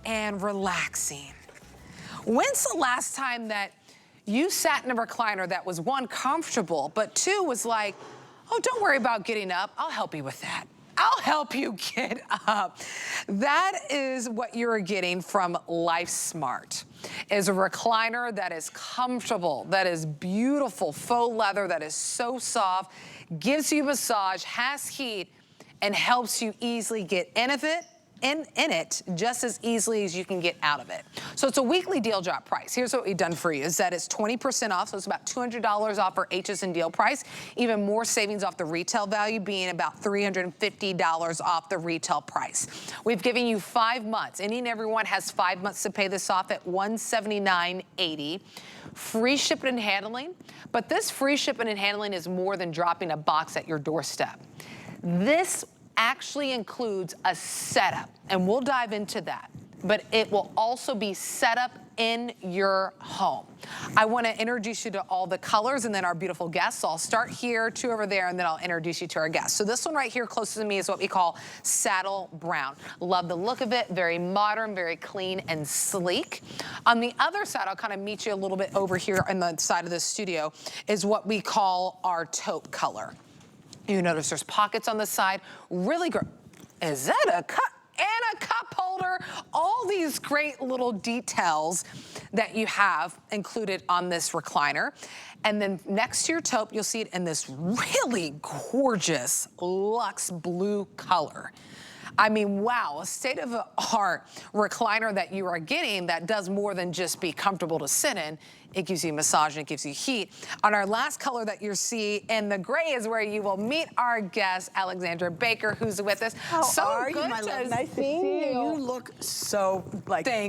and relaxing. When's the last time that you sat in a recliner that was, one, comfortable, but two, was like, oh, don't worry about getting up. I'll help you with that. I'll help you get up. That is what you're getting from Lifesmart, is a recliner that is comfortable, that is beautiful, faux leather, that is so soft, gives you massage, has heat, and helps you easily get in it just as easily as you can get out of it. So it's a weekly deal drop price. Here's what we've done for you, is that it's 20% off, so it's about $200 off our HSN deal price. Even more savings off the retail value, being about $350 off the retail price. We've given you 5 months. Any and everyone has 5 months to pay this off at $179.80. Free shipping and handling, but this free shipping and handling is more than dropping a box at your doorstep. This actually includes a setup, and we'll dive into that, but it will also be set up in your home. I want to introduce you to all the colors and then our beautiful guests. So I'll start here, two over there, and then I'll introduce you to our guests. So this one right here closest to me is what we call saddle brown. Love the look of it, very modern, very clean and sleek. On the other side, I'll kind of meet you a little bit over here on the side of the studio, is what we call our taupe color. You notice there's pockets on the side, really great. Is that a cup? And a cup holder, all these great little details that you have included on this recliner. And then next to your taupe, you'll see it in this really gorgeous luxe blue color. I mean, wow, a state-of-the-art recliner that you are getting that does more than just be comfortable to sit in. It gives you massage and it gives you heat. On our last color that you see in the gray is where you will meet our guest, Alexandra Baker, who's with us. How are you, my love? Nice to see you. You look so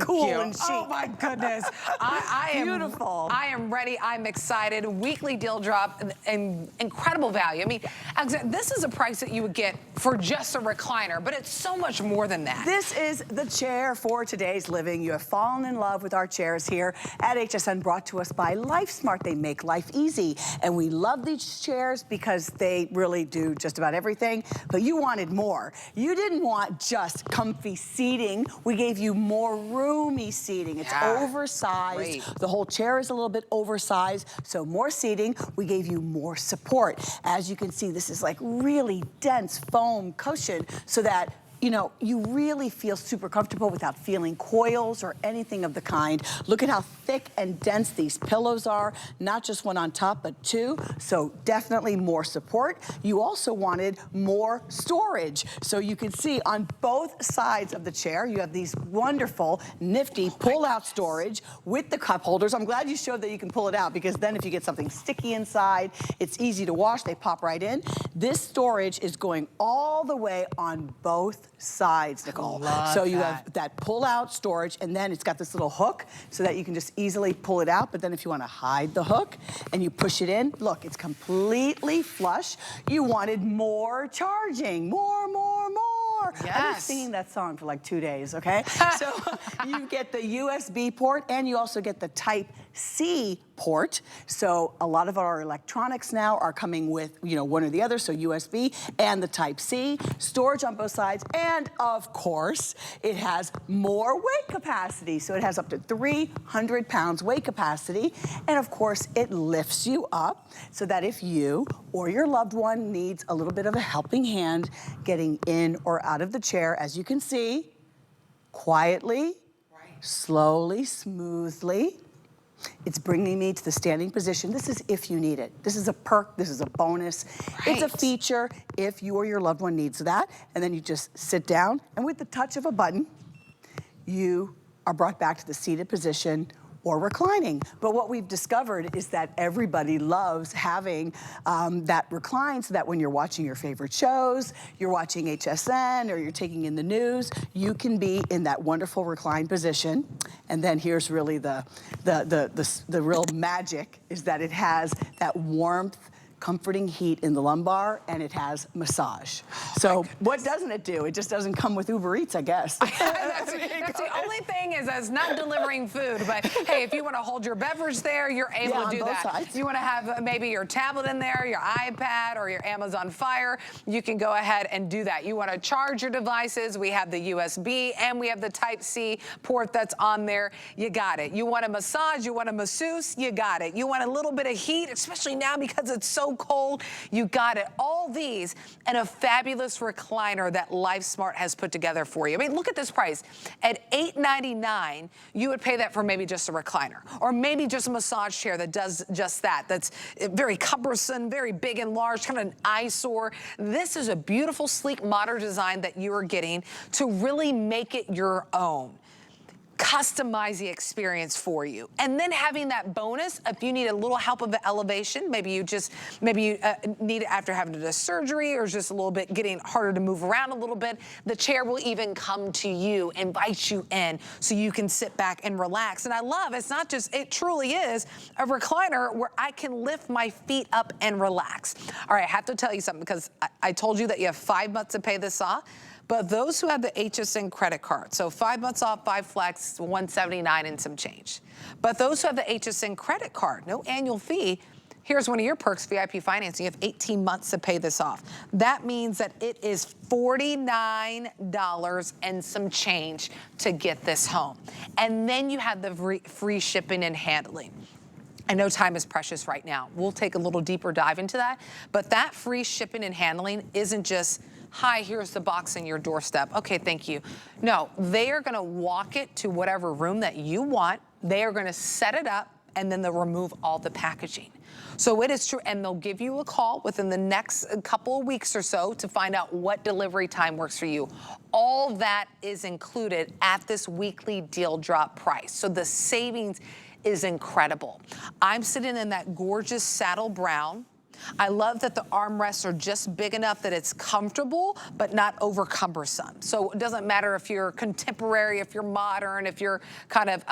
cool and chic. Oh my goodness. I am beautiful. I am ready. I'm excited. Weekly deal drop and incredible value. I mean, Alexandra, this is a price that you would get for just a recliner, but it's so much more than that. This is the chair for today's living. You have fallen in love with our chairs here at HSN, brought to us by Lifesmart. They make life easy, and we love these chairs because they really do just about everything, but you wanted more. You didn't want just comfy seating. We gave you more roomy seating. It's oversized. Great. The whole chair is a little bit oversized, so more seating. We gave you more support. As you can see, this is like really dense foam cushion so that you know, you really feel super comfortable without feeling coils or anything of the kind. Look at how thick and dense these pillows are, not just one on top, but two. So definitely more support. You also wanted more storage. So you can see on both sides of the chair, you have these wonderful, nifty pull-out storage with the cup holders. I'm glad you showed that you can pull it out, because then if you get something sticky inside, it's easy to wash. They pop right in. This storage is going all the way on both sides, Nicole. So you have that pull-out storage, and then it's got this little hook so that you can just easily pull it out. But then if you want to hide the hook and you push it in, look, it's completely flush. You wanted more charging, more. Yes. I've been singing that song for like 2 days, okay? So you get the USB port, and you also get the Type-C port. So a lot of our electronics now are coming with, you know, one or the other, so USB and the Type-C, storage on both sides, and of course, it has more weight capacity. So it has up to 300 pounds weight capacity, and of course, it lifts you up so that if you or your loved one needs a little bit of a helping hand getting in or out of the chair, as you can see, quietly, slowly, smoothly, it's bringing me to the standing position. This is if you need it. This is a perk, this is a bonus. It's a feature if you or your loved one needs that. And then you just sit down, and with the touch of a button, you are brought back to the seated position or reclining. But what we've discovered is that everybody loves having that recline, so that when you're watching your favorite shows, you're watching HSN, or you're taking in the news, you can be in that wonderful recline position. And then here's really the real magic, is that it has that warmth comforting heat in the lumbar, and it has massage. So what doesn't it do? It just doesn't come with Uber Eats, I guess. That's the only thing is it's not delivering food, but hey, if you want to hold your beverage there, you're able to do that. Sides. You want to have maybe your tablet in there, your iPad, or your Amazon Fire, you can go ahead and do that. You want to charge your devices, we have the USB and we have the Type-C port that's on there. You got it. You want a massage, you want a masseuse, you got it. You want a little bit of heat, especially now because it's so cold, you got it. All these and a fabulous recliner that Lifesmart has put together for you. I mean, look at this price. At $8.99, you would pay that for maybe just a recliner or maybe just a massage chair that does just that. That's very cumbersome, very big and large, kind of an eyesore. This is a beautiful, sleek, modern design that you are getting to really make it your own. Customize the experience for you. And then having that bonus, if you need a little help of elevation, maybe you need it after having a surgery or just a little bit getting harder to move around a little bit, the chair will even come to you, invite you in so you can sit back and relax. And I love, it's not just, it truly is a recliner where I can lift my feet up and relax. All right, I have to tell you something because I told you that you have 5 months to pay this off. But those who have the HSN credit card, so 5 months off, 5 flex, $179 and some change. But those who have the HSN credit card, no annual fee, here's one of your perks, VIP financing. You have 18 months to pay this off. That means that it is $49 and some change to get this home. And then you have the free shipping and handling. I know time is precious right now. We'll take a little deeper dive into that. But that free shipping and handling isn't just, hi, here's the box in your doorstep. Okay, thank you. No, they are gonna walk it to whatever room that you want. They are gonna set it up and then they'll remove all the packaging. So it is true, and they'll give you a call within the next couple of weeks or so to find out what delivery time works for you. All that is included at this weekly deal drop price. So the savings is incredible. I'm sitting in that gorgeous saddle brown. I love that the armrests are just big enough that it's comfortable, but not over cumbersome. So it doesn't matter if you're contemporary, if you're modern, if you're kind of,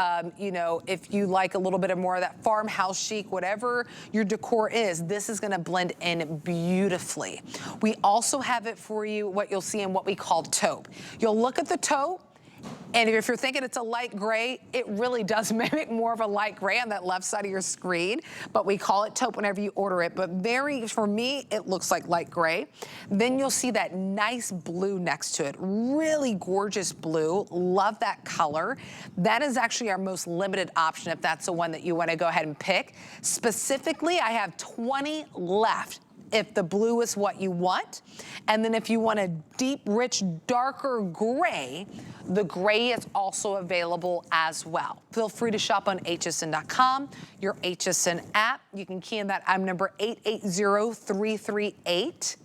if you like a little bit of more of that farmhouse chic, whatever your decor is, this is gonna blend in beautifully. We also have it for you, what you'll see in what we call taupe. You'll look at the taupe, and if you're thinking it's a light gray, it really does mimic more of a light gray on that left side of your screen, but we call it taupe whenever you order it. But for me, it looks like light gray. Then you'll see that nice blue next to it. Really gorgeous blue. Love that color. That is actually our most limited option if that's the one that you want to go ahead and pick. Specifically, I have 20 left if the blue is what you want. And then if you want a deep, rich, darker gray, the gray is also available as well. Feel free to shop on hsn.com, your HSN app. You can key in that item number 880338.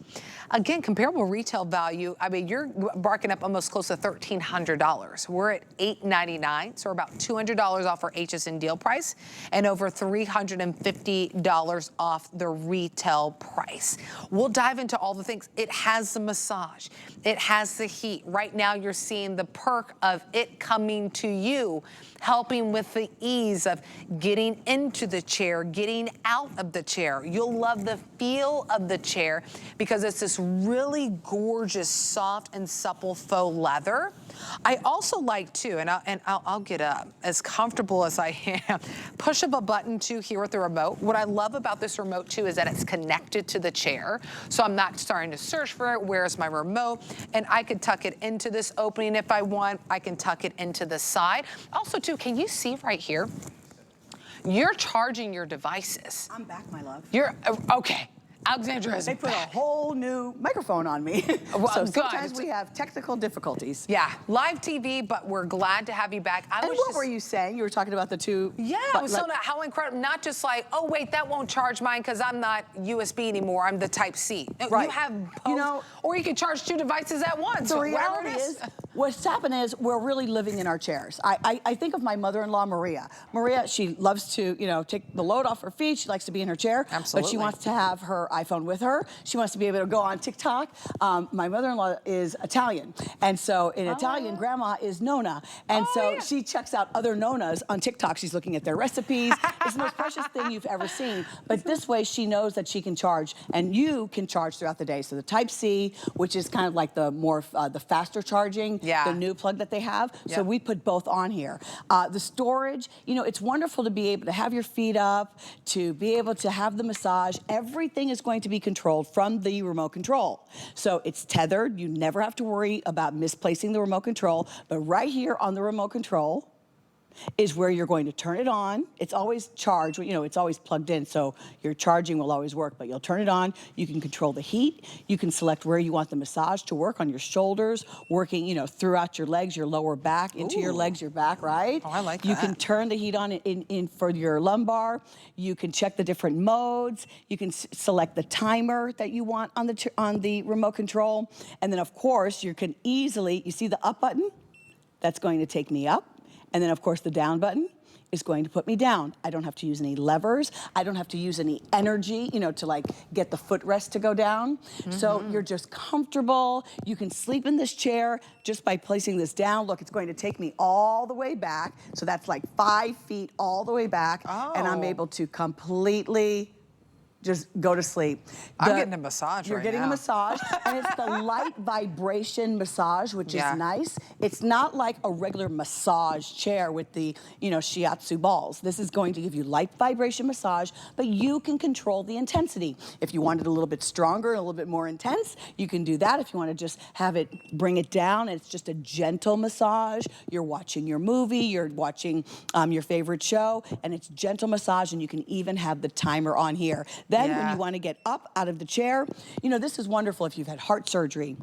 Again, comparable retail value, I mean, you're barking up almost close to $1,300. We're at $8.99, so we're about $200 off our HSN deal price and over $350 off the retail price. We'll dive into all the things. It has the massage. It has the heat. Right now, you're seeing the perk of it coming to you, helping with the ease of getting into the chair, getting out of the chair. You'll love the feel of the chair because it's this really gorgeous, soft and supple faux leather. I also like too, and I'll get up as comfortable as I am. Push of a button too here with the remote. What I love about this remote too is that it's connected to the chair. So I'm not starting to search for it. Where's my remote? And I could tuck it into this opening if I want. I can tuck it into the side. Also too, can you see right here? You're charging your devices. I'm back, my love. You're, okay. Alexandra is They put a whole new microphone on me. Well, so good. sometimes we have technical difficulties. Yeah, live TV, but we're glad to have you back. And what were you saying? You were talking about the two. Yeah, so how incredible. Not just like, oh, wait, that won't charge mine because I'm not USB anymore. I'm the Type-C. Right. You have both, or you can charge two devices at once. The reality is, What's happened is we're really living in our chairs. I think of my mother-in-law, Maria. Maria, she loves to, you know, take the load off her feet. She likes to be in her chair. Absolutely. But she wants to have her iPhone with her. She wants to be able to go on TikTok. My mother-in-law is Italian. And so in Italian, grandma is Nonna. And she checks out other Nonnas on TikTok. She's looking at their recipes. It's the most precious thing you've ever seen. But this way she knows that she can charge, and you can charge throughout the day. So the Type-C, which is kind of like the more, the faster charging, the new plug that they have. So we put both on here. The storage, you know, it's wonderful to be able to have your feet up, to be able to have the massage. Everything is going to be controlled from the remote control. So it's tethered. You never have to worry about misplacing the remote control. But right here on the remote control is where you're going to turn it on. It's always charged, you know, it's always plugged in, so your charging will always work, but you'll turn it on. You can control the heat. You can select where you want the massage to work, on your shoulders, working, you know, throughout your legs, your lower back, into your legs, your back, right? Oh, I like that. You can turn the heat on in for your lumbar. You can check the different modes. You can select the timer that you want on the remote control. And then, of course, you can easily, you see the up button? That's going to take me up. And then, of course, the down button is going to put me down. I don't have to use any levers. I don't have to use any energy, you know, to like get the footrest to go down. So you're just comfortable. You can sleep in this chair just by placing this down. Look, it's going to take me all the way back. So that's like 5 feet all the way back. And I'm able to completely just go to sleep. I'm getting a massage You're getting a massage, and it's the light vibration massage, which is nice. It's not like a regular massage chair with the, you know, shiatsu balls. This is going to give you light vibration massage, but you can control the intensity. If you want it a little bit stronger, a little bit more intense, you can do that. If you want to just have it, bring it down, and it's just a gentle massage. You're watching your movie, you're watching your favorite show, and it's gentle massage, and you can even have the timer on here. Then when you want to get up out of the chair, you know, this is wonderful if you've had heart surgery.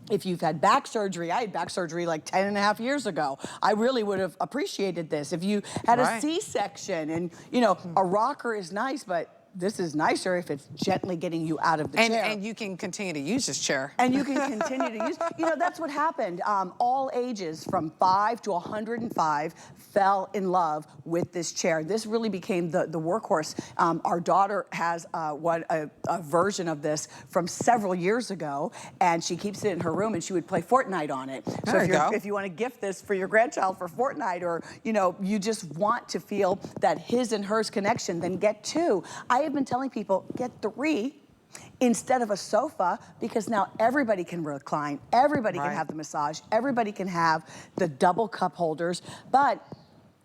If you've had back surgery, I had back surgery like 10.5 years ago. I really would have appreciated this. If you had a C-section, and, you know, a rocker is nice, but this is nicer if it's gently getting you out of the chair. And you can continue to use this chair. And you can continue to use, you know, that's what happened. All ages from 5 to 105 fell in love with this chair. This really became the workhorse. Our daughter has a version of this from several years ago, and she keeps it in her room, and she would play Fortnite on it. So if you want to gift this for your grandchild for Fortnite, or, you know, you just want to feel that his and hers connection, then get 2. I have been telling people, get 3 instead of a sofa, because now everybody can recline, everybody can have the massage, everybody can have the double cup holders. But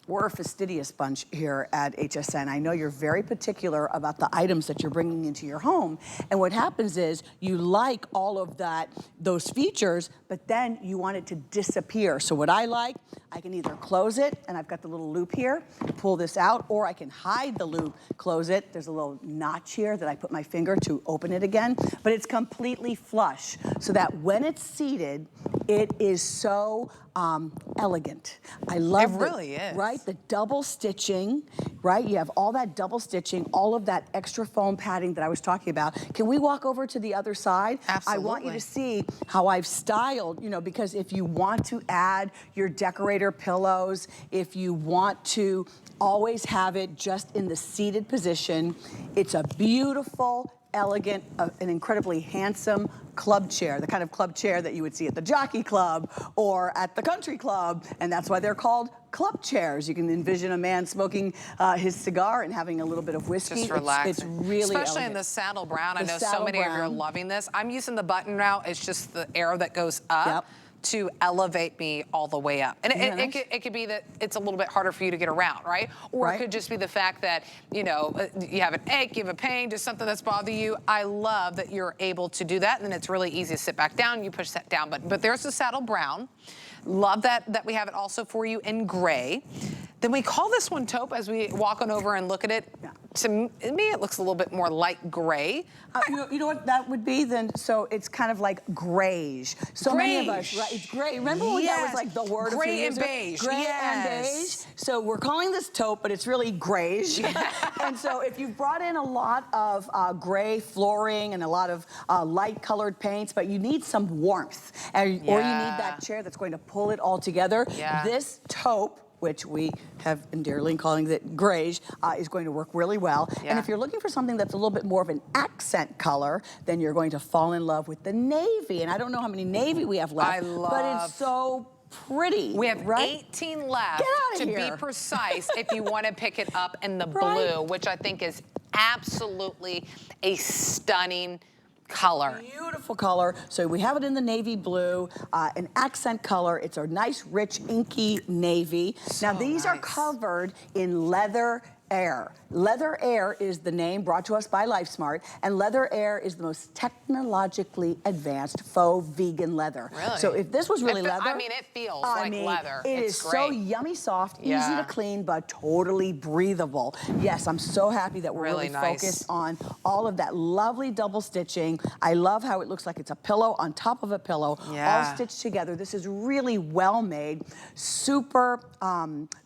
we're a fastidious bunch here at HSN. I know you're very particular about the items that you're bringing into your home. And what happens is you like all of those features, but then you want it to disappear. So what I like, I can either close it, and I've got the little loop here, pull this out, or I can hide the loop, close it. There's a little notch here that I put my finger to open it again, but it's completely flush, so that when it's seated, it is so elegant. I love it. Really is. Right? The double stitching, right? You have all that double stitching, all of that extra foam padding that I was talking about. Can we walk over to the other side? Absolutely. I want you to see how I've styled, you know, because if you want to add your decorator pillows, if you want to always have it just in the seated position, it's a beautiful, elegant, an incredibly handsome club chair, the kind of club chair that you would see at the jockey club or at the country club, and that's why they're called club chairs. You can envision a man smoking his cigar and having a little bit of whiskey. Just relaxing. It's really Especially elegant. in the saddle brown. I know so many of you are loving this. I'm using the button now. It's just the arrow that goes up. To elevate me all the way up. And it could be that it's a little bit harder for you to get around, right? Or it could just be the fact that, you know, you have an ache, you have a pain, just something that's bothering you. I love that you're able to do that, and then it's really easy to sit back down, you push that down button. But there's the saddle brown. Love that we have it also for you in gray. Then we call this one taupe as we walk on over and look at it. to me, it looks a little bit more light gray. You know what that would be then? So it's kind of like grayish. So many of us, right? It's gray. Remember when that was like the word a few years ago? Gray and beige. Gray and beige. So we're calling this taupe, but it's really grayish. And so if you've brought in a lot of gray flooring and a lot of light colored paints, but you need some warmth, or you need that chair that's going to pull it all together, this taupe, which we have endearingly calling it grayish, is going to work really well. And if you're looking for something that's a little bit more of an accent color, then you're going to fall in love with the navy. And I don't know how many navy we have left, but it's so pretty. We have 18 left, to be precise, if you want to pick it up in the blue, which I think is absolutely a stunning color. Beautiful color. So we have it in the navy blue, an accent color. It's a nice, rich, inky navy. Now these are covered in leather air. Leather Air is the name brought to us by Lifesmart, and Leather Air is the most technologically advanced faux vegan leather. Really? So if this was really leather, I mean, it feels like leather. It is so yummy soft, easy to clean, but totally breathable. Yes, I'm so happy that we're really focused on all of that lovely double stitching. I love how it looks like it's a pillow on top of a pillow, all stitched together. This is really well made, super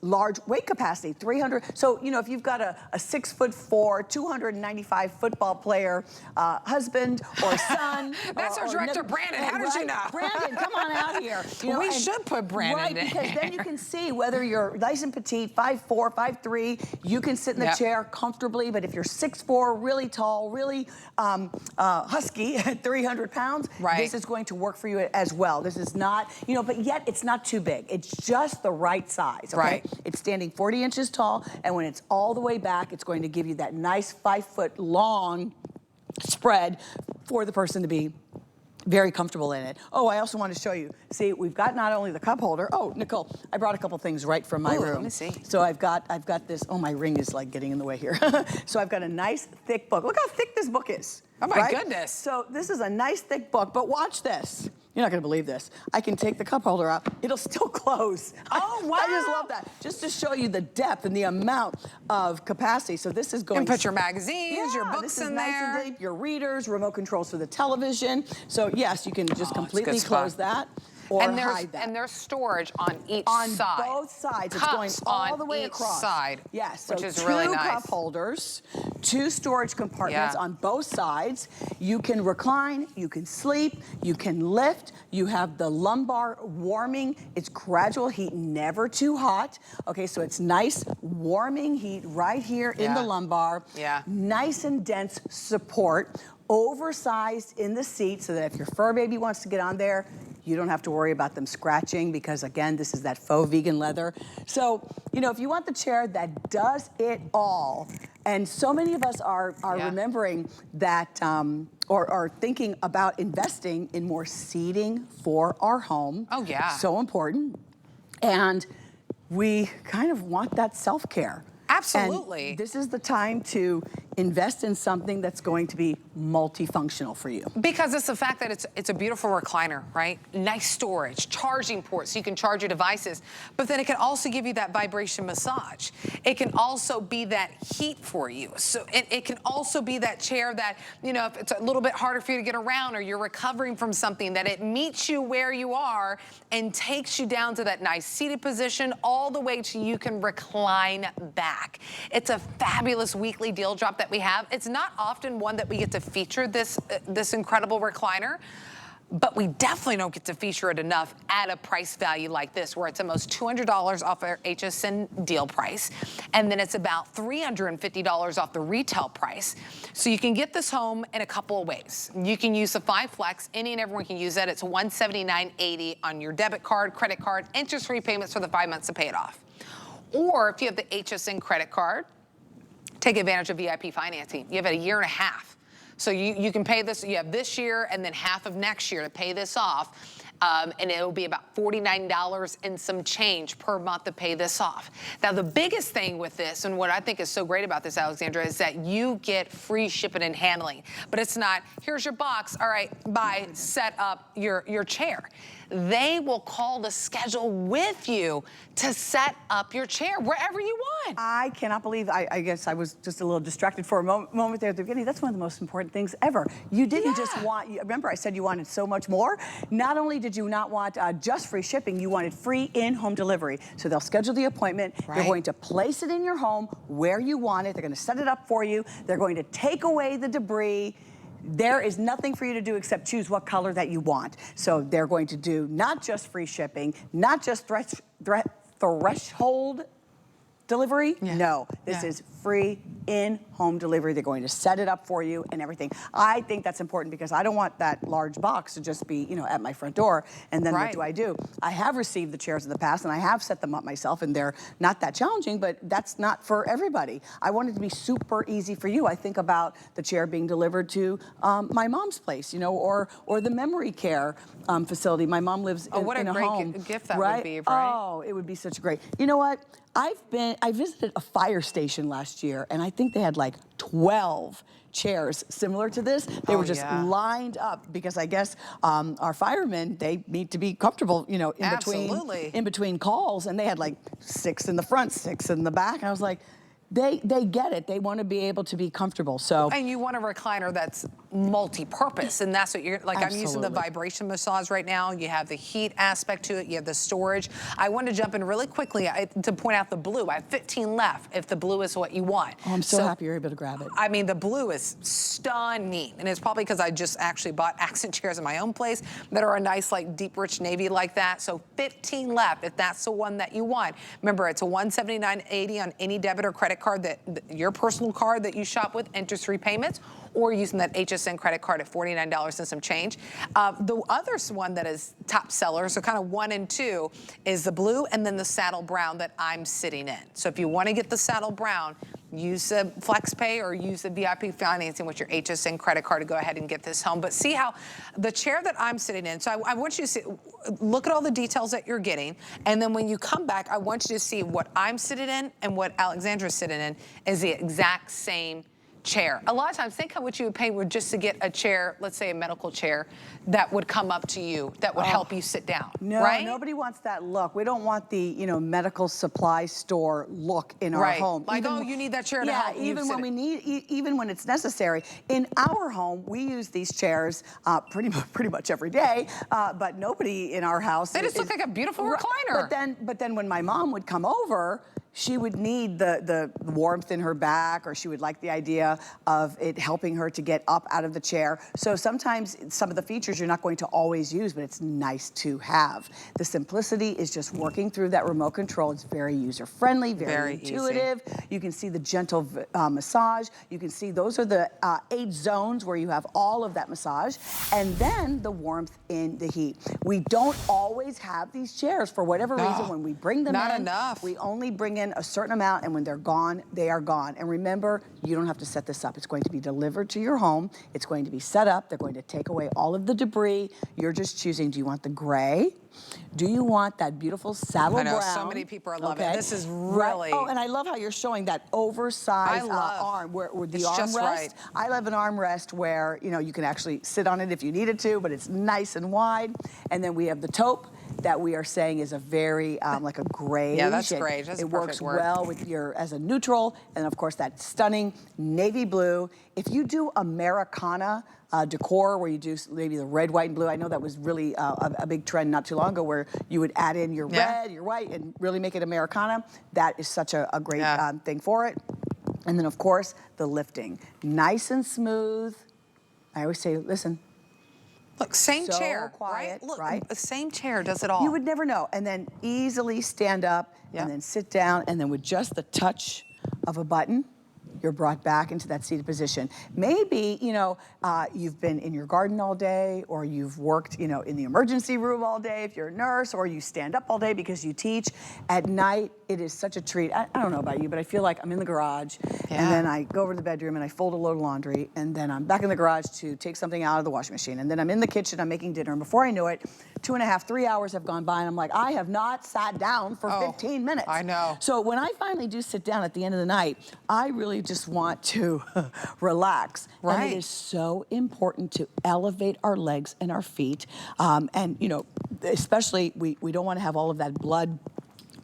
large weight capacity, 300. So, you know, if you've got a 6'4", 295 football player, husband or son. That's our director, Brandon. How did you know? Brandon, come on out here. You know, we should put Brandon in. Because then you can see whether you're nice and petite, 5'4", 5'3", you can sit in the chair comfortably. But if you're 6'4", really tall, really husky at 300 pounds, this is going to work for you as well. This is not, you know, but yet it's not too big. It's just the right size, okay? It's standing 40 inches tall, and when it's all the way back, it's going to give you that nice 5-foot long spread for the person to be very comfortable in it. Oh, I also want to show you. See, we've got not only the cup holder. Oh, Nicole, I brought a couple things right from my room. Let me see. So I've got this. Oh, my ring is like getting in the way here. So I've got a nice thick book. Look how thick this book is. Oh my goodness. So this is a nice thick book, but watch this. You're not going to believe this. I can take the cup holder out. It'll still close. Oh, wow. I just love that. Just to show you the depth and the amount of capacity. So this is going and put your magazines, your books in there. Nice and deep, your readers, remote controls for the television. So yes, you can just completely close that. Or hide that. And there's storage on each side. On both sides. Cups it's going all the way across. Side. Yes, so which is really nice. 2 cup holders, 2 storage compartments on both sides. You can recline, you can sleep, you can lift. You have the lumbar warming. It's gradual heat, never too hot. Okay, so it's nice warming heat right here in the lumbar. Nice and dense support. Oversized in the seat so that if your fur baby wants to get on there, you don't have to worry about them scratching because, again, this is that faux vegan leather. So, you know, if you want the chair that does it all, and so many of us are remembering that or are thinking about investing in more seating for our home. Oh, yeah. So important. And we kind of want that self-care. Absolutely. And this is the time to invest in something that's going to be multifunctional for you. Because it's the fact that it's a beautiful recliner, right? Nice storage, charging ports so you can charge your devices, but then it can also give you that vibration massage. It can also be that heat for you. So it can also be that chair that, you know, if it's a little bit harder for you to get around or you're recovering from something, that it meets you where you are and takes you down to that nice seated position all the way to you can recline back. It's a fabulous weekly deal drop that we have. It's not often one that we get to feature this incredible recliner, but we definitely don't get to feature it enough at a price value like this, where it's almost $200 off our HSN deal price, and then it's about $350 off the retail price. So you can get this home in a couple of ways. You can use the 5 Flex. Any and everyone can use that. It's $179.80 on your debit card, credit card, interest-free payments for the 5 months to pay it off. Or if you have the HSN credit card, take advantage of VIP financing. You have it a year and a half. So you can pay this, you have this year and then half of next year to pay this off. And it will be about $49 and some change per month to pay this off. Now, the biggest thing with this, and what I think is so great about this, Alexandra, is that you get free shipping and handling. But it's not, here's your box, all right, bye, set up your chair. they will call the schedule with you to set up your chair wherever you want. I cannot believe, I guess I was just a little distracted for a moment there at the beginning. That's one of the most important things ever. You didn't just want, remember I said you wanted so much more? Not only did you not want just free shipping, you wanted free in-home delivery. So they'll schedule the appointment, they're going to place it in your home where you want it, they're gonna set it up for you, they're going to take away the debris. There is nothing for you to do except choose what color that you want. So they're going to do not just free shipping, not just threshold delivery. No, this is free in-home delivery. They're going to set it up for you and everything. I think that's important because I don't want that large box to just be, you know, at my front door. And then what do? I have received the chairs in the past and I have set them up myself and they're not that challenging, but that's not for everybody. I want it to be super easy for you. I think about the chair being delivered to my mom's place, you know, or the memory care facility. My mom lives in a home. What a great gift that would be, right? Oh, it would be such great. You know what? I visited a fire station last year and I think they had like 12 chairs similar to this. They were just lined up because I guess our firemen, they need to be comfortable, you know, in between calls, and they had like 6 in the front, 6 in the back. And I was like, they get it. They want to be able to be comfortable. So and you want a recliner that's multi-purpose, and that's what you're like. I'm using the vibration massage right now. You have the heat aspect to it. You have the storage. I want to jump in really quickly to point out the blue. I have 15 left. If the blue is what you want. Oh, I'm so happy you're able to grab it. I mean, the blue is stunning, and it's probably because I just actually bought accent chairs in my own place that are a nice, like deep, rich navy like that. So 15 left. If that's the one that you want. Remember, it's a $179.80 on any debit or credit card that your personal card that you shop with enters 3 payments, or using that HSN credit card at $49 and some change. The other one that is top seller, so kind of 1 and 2, is the blue and then the saddle brown that I'm sitting in. So if you want to get the saddle brown, use the FlexPay or use the VIP financing with your HSN credit card to go ahead and get this home. But see how the chair that I'm sitting in, so I want you to see, look at all the details that you're getting, and then when you come back, I want you to see what I'm sitting in and what Alexandra's sitting in is the exact same chair. A lot of times, think how much you would pay just to get a chair, let's say a medical chair, that would come up to you, that would help you sit down, right? Nobody wants that look. We don't want the, you know, medical supply store look in our home. Like, oh, you need that chair to help you even when we need, even when it's necessary. In our home, we use these chairs pretty much every day, but nobody in our house. They just look like a beautiful recliner. But then when my mom would come over, she would need the warmth in her back, or she would like the idea of it helping her to get up out of the chair. So sometimes some of the features you're not going to always use, but it's nice to have. The simplicity is just working through that remote control. It's very user-friendly, very intuitive. Easy. You can see the gentle massage. You can see those are the 8 zones where you have all of that massage. And then the warmth in the heat. We don't always have these chairs for whatever reason. When we bring them in, we only bring in a certain amount, and when they're gone, they are gone. And remember, you don't have to set this up. It's going to be delivered to your home. It's going to be set up. They're going to take away all of the debris. You're just choosing, do you want the gray? Do you want that beautiful saddle brown? I know, so many people are loving it. This is really... Oh, and I love how you're showing that oversized arm, where the armrest. I love an armrest where, you know, you can actually sit on it if you needed to, but it's nice and wide. And then we have the taupe that we are saying is a very, like a gray. Yeah, that's great. That's it works well with your, as a neutral, and of course that stunning navy blue. If you do Americana decor, where you do maybe the red, white, and blue, I know that was really a big trend not too long ago, where you would add in your red, your white, and really make it Americana. That is such a great thing for it. And then of course, the lifting. Nice and smooth. I always say, listen, look, same chair, quiet, right? Look, the same chair does it all. You would never know. And then easily stand up and then sit down, and then with just the touch of a button, you're brought back into that seated position. Maybe, you know, you've been in your garden all day, or you've worked, you know, in the emergency room all day if you're a nurse, or you stand up all day because you teach. At night, it is such a treat. I don't know about you, but I feel like I'm in the garage, and then I go over to the bedroom and I fold a load of laundry, and then I'm back in the garage to take something out of the washing machine, and then I'm in the kitchen, I'm making dinner, and before I know it, 2.5, 3 hours have gone by, and I'm like, I have not sat down for 15 minutes. I know. So when I finally do sit down at the end of the night, I really just want to relax. Right. And it is so important to elevate our legs and our feet. And, you know, especially we don't want to have all of that blood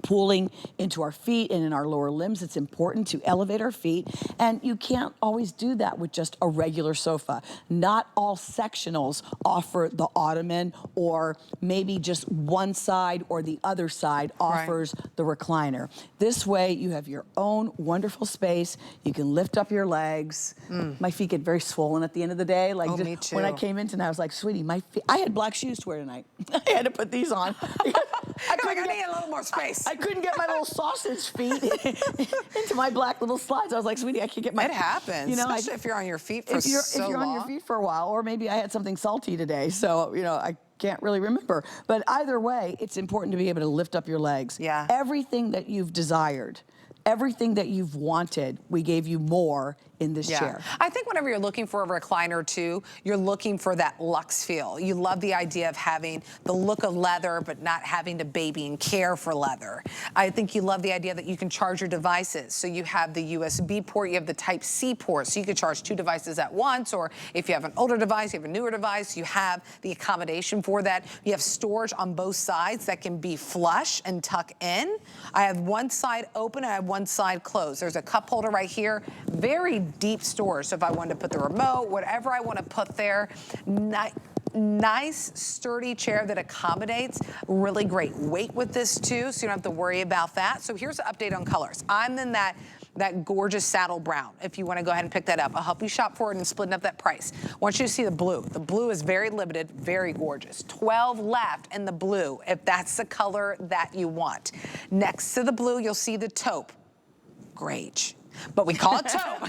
pooling into our feet and in our lower limbs. It's important to elevate our feet, and you can't always do that with just a regular sofa. Not all sectionals offer the ottoman, or maybe just one side or the other side offers the recliner. This way you have your own wonderful space. You can lift up your legs. My feet get very swollen at the end of the day. Like me too. when I came in tonight, I was like, sweetie, my feet, I had black shoes to wear tonight. I had to put these on. I need a little more space. I couldn't get my little sausage feet into my black little slides. I was like, sweetie, I can't get my... It happens, you know, especially if you're on your feet for so long. If you're on your feet for a while, or maybe I had something salty today, so, you know, I can't really remember. But either way, it's important to be able to lift up your legs. Yeah. Everything that you've desired, everything that you've wanted, we gave you more in this chair. I think whenever you're looking for a recliner too, you're looking for that luxe feel. You love the idea of having the look of leather, but not having to baby and care for leather. I think you love the idea that you can charge your devices. So you have the USB port, you have the Type-C port, so you can charge 2 devices at once, or if you have an older device, you have a newer device, you have the accommodation for that. You have storage on both sides that can be flush and tuck in. I have one side open, I have one side closed. There's a cup holder right here, very deep storage. So if I wanted to put the remote, whatever I want to put there, nice sturdy chair that accommodates. Really great weight with this too, so you don't have to worry about that. So here's an update on colors. I'm in that gorgeous saddle brown, if you want to go ahead and pick that up. I'll help you shop for it and splitting up that price. I want you to see the blue. The blue is very limited, very gorgeous. 12 left in the blue, if that's the color that you want. Next to the blue, you'll see the taupe. Great. But we call it taupe.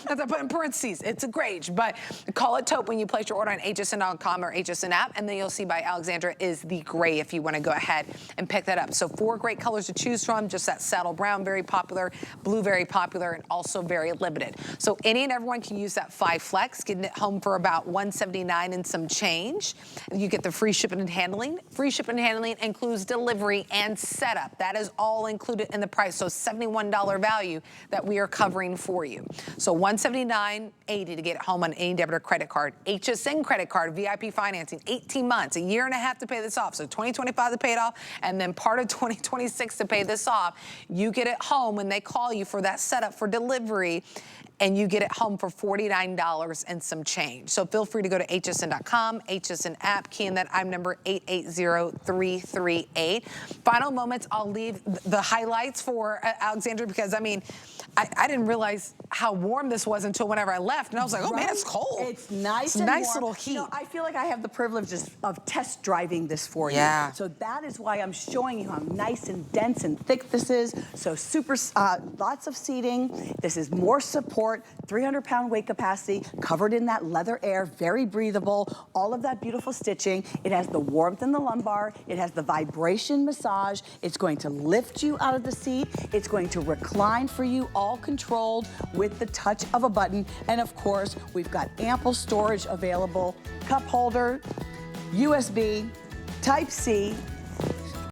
That's I put in parentheses. It's a greige, but call it taupe when you place your order on hsn.com or HSN app, and then you'll see by Alexandra is the gray if you want to go ahead and pick that up. So 4 great colors to choose from. Just that saddle brown, very popular, blue, very popular, and also very limited. So any and everyone can use that 5 flex, getting it home for about $179 and some change. You get the free shipping and handling. Free shipping and handling includes delivery and setup. That is all included in the price. So $71 value that we are covering for you. So $179.80 to get it home on any debit or credit card. HSN credit card, VIP financing, 18 months, a year and a half to pay this off. So 2025 to pay it off, and then part of 2026 to pay this off. You get it home when they call you for that setup for delivery, and you get it home for $49 and some change. So feel free to go to hsn.com, HSN app, key in that IM number 880338. Final moments, I'll leave the highlights for Alexandra, because I mean, I didn't realize how warm this was until whenever I left, and I was like, oh man, it's cold. It's nice it's and nice warm. little heat. You know, I feel like I have the privilege of test driving this for you. So that is why I'm showing you how nice and dense and thick this is. So super, lots of seating. This is more support, 300-pound weight capacity, covered in that leather air, very breathable, all of that beautiful stitching. It has the warmth in the lumbar. It has the vibration massage. It's going to lift you out of the seat. It's going to recline for you, all controlled with the touch of a button. And of course, we've got ample storage available, cup holder, USB, Type-C,